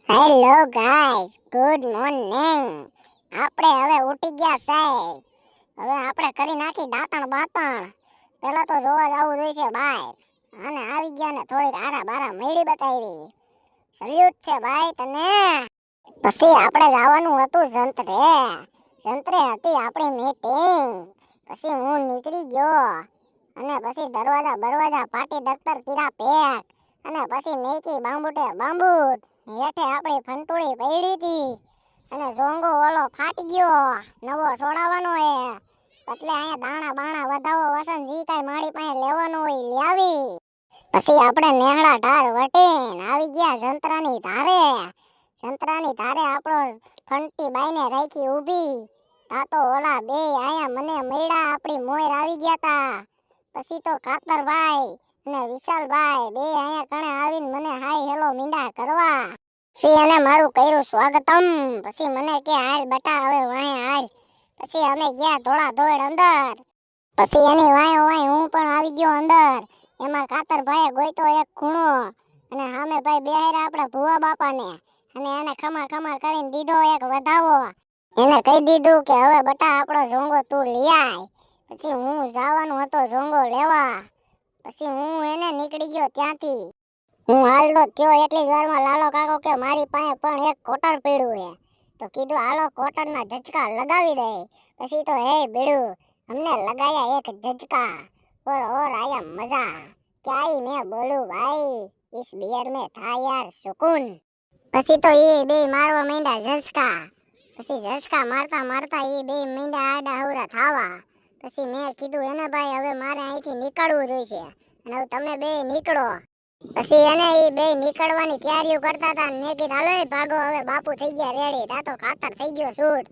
Hello guys, good morning. આપણે હવે ઉઠી ગયા સાહેબ. હવે આપણે કરી નાખી દાંતણ બાતણ. પેલા તો જોવા જવું જોઈશે બહાર. અને આવી ગયા ને થોડીક આરા બારા મેળી બતાવી. સલ્યુટ છે ભાઈ તને. પછી આપણે જવાનું હતું જંત્રે. જંત્રે હતી આપણી મીટિંગ. પછી હું નીકળી ગયો અને પછી દરવાજા પાટી દફતર કીરા પેક. અને પછી મેકી બાંબુટે બાંબુટ. હેઠે આપણી ફંટુળી પડી હતી અને ઝોંગો ઓલો ફાટી ગયો. નવો છોડાવવાનો હે એટલે અહીંયા દાણા બાણા વધાવો વસન જી કાંઈ મારી પાસે લેવાનું હોય લાવી. પછી આપણે નેહડા ઢાર વટીને આવી ગયા જંત્રાની ધારે. જંત્રાની ધારે આપણો ફંટી બાઈને રાખી ઊભી. તાતો ઓલા બે આયા મને મળ્યા, આપણી મોર આવી ગયા તા. પછી તો કાતરભાઈ અને વિશાલભાઈ બે અહીંયા કણે આવીને મને હાય હેલો મીંડા કરવા. પછી એને મારું કર્યું સ્વાગતમ. પછી મને કે હાલ બટા હવે વાહે હાલ. પછી અમે ગયા ધોળા ધોળ અંદર. પછી એની વાંહે વાંહે હું પણ આવી ગયો અંદર. એમાં કાતરભાઈએ ગોઈતો એક ખૂણો અને સામે ભાઈ બેહાર્યા આપણા ભુવા બાપાને. અને એને ખમા ખમા કરીને દીધો એક વધાવો. એને કહી દીધું કે હવે બટા આપણો ઝોંગો તું લઈ આય. પછી હું જવાનું હતો ઝોંગો લેવા. પછી હું એને નીકળી ગયો ત્યાંથી. હું હાલતો થયો એટલી જ વારમાં લાલો કાકો કે મારી પાસે પણ એક કોટર પડ્યું હે. તો કીધું હાલો કોટરના ઝચકા લગાવી દે. પછી તો હે બેડું हमने लगाया एक झटका और आया मजा. क्या ही मैं बोलूं भाई, इस बियर में था यार सुकून. પછી તો એ બે મારવા માંડ્યા ઝચકા. પછી ઝચકા મારતા મારતા એ બે માંડ્યા આડા હવરા થાવા. પછી મેં કીધું એને ભાઈ હવે મારે અહીંથી નીકળવું જોઈશે અને હવે તમે બે નીકળો. પછી એને એ બે નીકળવાની તૈયારીઓ કરતા હતા. મેં કીધું હાલો ભાગો હવે બાપુ થઈ ગયા રેડી. તા તો ખાતર થઈ ગયો શૂટ.